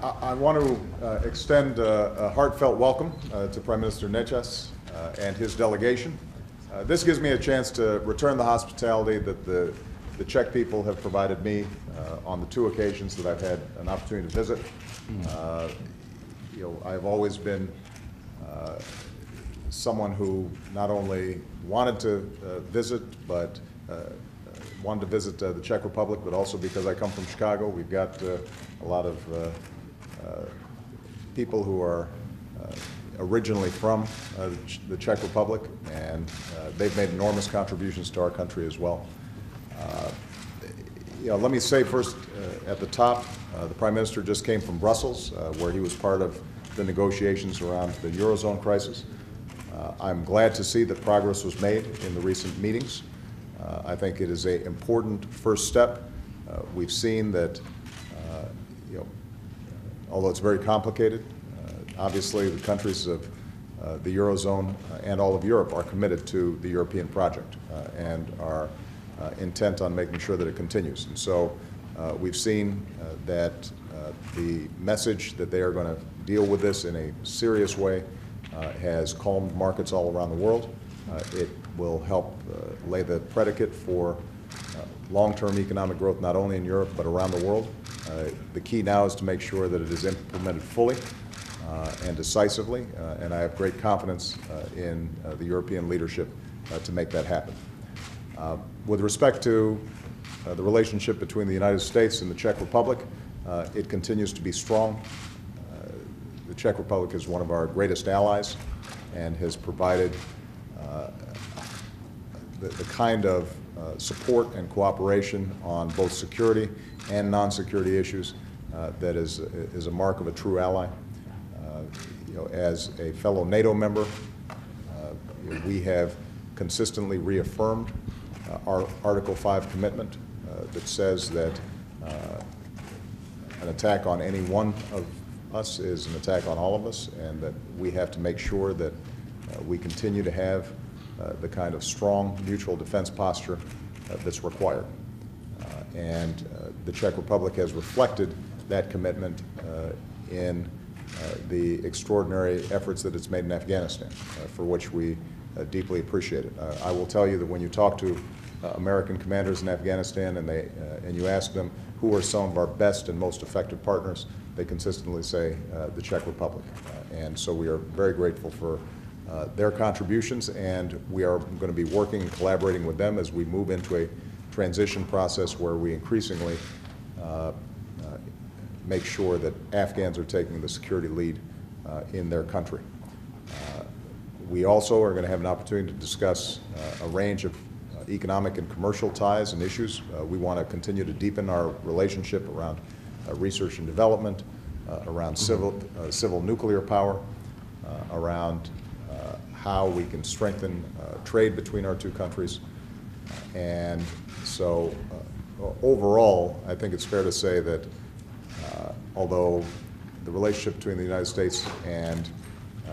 I want to extend a heartfelt welcome to Prime Minister Necas and his delegation. This gives me a chance to return the hospitality that the Czech people have provided me on the two occasions that I've had an opportunity to visit. I've always been someone who not only wanted to visit, but wanted to visit the Czech Republic, but also because I come from Chicago. We've got a lot of people who are originally from the Czech Republic, and they've made enormous contributions to our country as well. Let me say first at the top, the Prime Minister just came from Brussels, where he was part of the negotiations around the Eurozone crisis. I'm glad to see that progress was made in the recent meetings. I think it is an important first step. We've seen that although it's very complicated, obviously the countries of the Eurozone and all of Europe are committed to the European project and are intent on making sure that it continues. And so we've seen that the message that they are going to deal with this in a serious way has calmed markets all around the world. It will help lay the predicate for long-term economic growth not only in Europe but around the world. The key now is to make sure that it is implemented fully and decisively, and I have great confidence in the European leadership to make that happen. With respect to the relationship between the United States and the Czech Republic, it continues to be strong. The Czech Republic is one of our greatest allies and has provided the kind of support and cooperation on both security and non-security issues that is a mark of a true ally. As a fellow NATO member, we have consistently reaffirmed our Article 5 commitment that says that an attack on any one of us is an attack on all of us, and that we have to make sure that we continue to have the kind of strong mutual defense posture that's required. And the Czech Republic has reflected that commitment in the extraordinary efforts that it's made in Afghanistan, for which we deeply appreciate it. I will tell you that when you talk to American commanders in Afghanistan and you ask them who are some of our best and most effective partners, they consistently say the Czech Republic. And so we are very grateful for their contributions, and we are going to be working and collaborating with them as we move into a transition process where we increasingly make sure that Afghans are taking the security lead in their country. We also are going to have an opportunity to discuss a range of economic and commercial ties and issues. We want to continue to deepen our relationship around research and development, around civil nuclear power, around how we can strengthen trade between our two countries. And so overall, I think it's fair to say that although the relationship between the United States and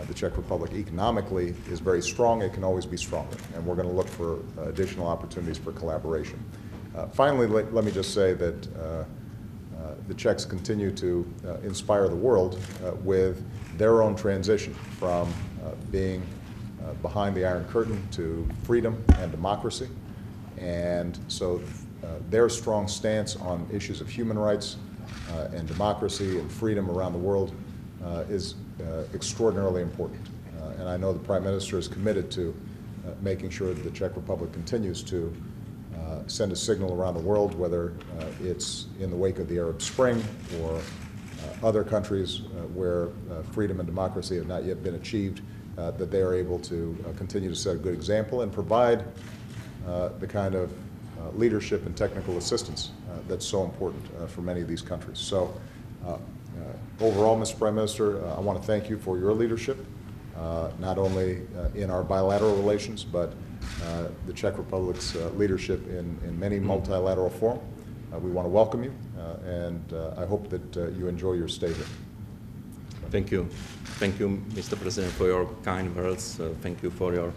the Czech Republic economically is very strong, it can always be stronger, and we're going to look for additional opportunities for collaboration. Finally, let me just say that the Czechs continue to inspire the world with their own transition from being behind the Iron Curtain to freedom and democracy. And so their strong stance on issues of human rights and democracy and freedom around the world is extraordinarily important. And I know the Prime Minister is committed to making sure that the Czech Republic continues to send a signal around the world, whether it's in the wake of the Arab Spring or other countries where freedom and democracy have not yet been achieved, that they are able to continue to set a good example and provide the kind of leadership and technical assistance that's so important for many of these countries. So overall, Mr. Prime Minister, I want to thank you for your leadership, not only in our bilateral relations, but the Czech Republic's leadership in many multilateral forums. We want to welcome you, and I hope that you enjoy your stay here. Thank you. Thank you, Mr. President, for your kind words. Thank you for your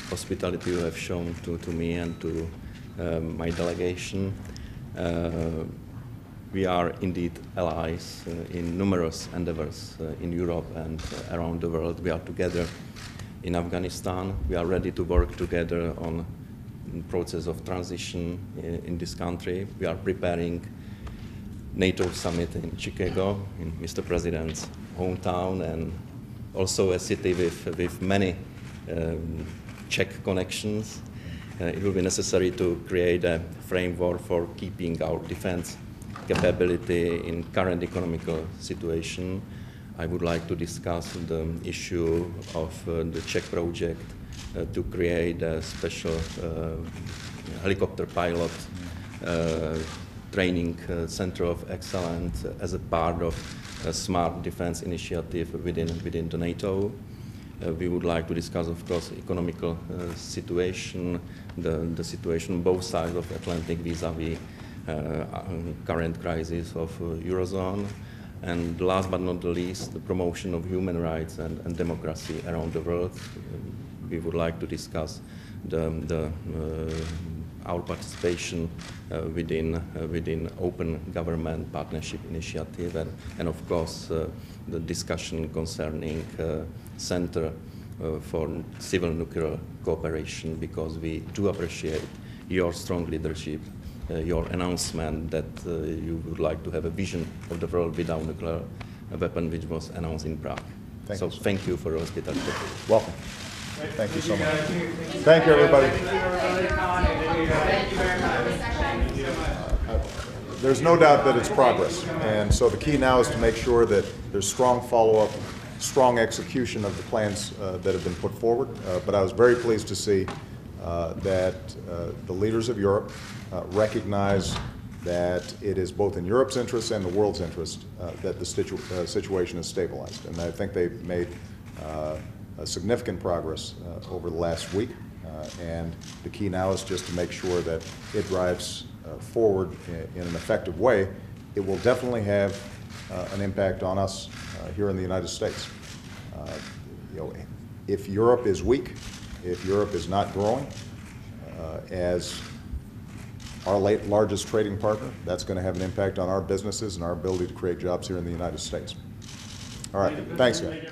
hospitality you have shown to me and to my delegation. we are indeed allies in numerous endeavors in Europe and around the world. We are together in Afghanistan. We are ready to work together on the process of transition in this country. We are preparing NATO summit in Chicago, in Mr. President's hometown, and also a city with many Czech connections. It will be necessary to create a framework for keeping our defense capability in current economical situation. I would like to discuss the issue of the Czech project to create a special helicopter pilot training center of excellence as a part of a smart defense initiative within the NATO. We would like to discuss, of course, economical situation, the situation on both sides of Atlantic vis-à-vis current crisis of Eurozone, and last but not the least, the promotion of human rights and democracy around the world. We would like to discuss our participation within Open Government Partnership Initiative, and of course the discussion concerning Center for Civil Nuclear Cooperation, because we do appreciate your strong leadership, your announcement that you would like to have a vision of the world without nuclear weapon, which was announced in Prague. Thank you for your hospitality. Welcome. Thank you so much. Thank you, everybody. There's no doubt that it's progress, and so the key now is to make sure that there's strong follow-up, strong execution of the plans that have been put forward. But I was very pleased to see that the leaders of Europe recognize that it is both in Europe's interest and the world's interest that the situation is stabilized. And I think they've made a significant progress over the last week, and the key now is just to make sure that it drives forward in an effective way. It will definitely have an impact on us here in the United States. If Europe is weak, if Europe is not growing, as our largest trading partner, that's going to have an impact on our businesses and our ability to create jobs here in the United States. All right, thanks, guys.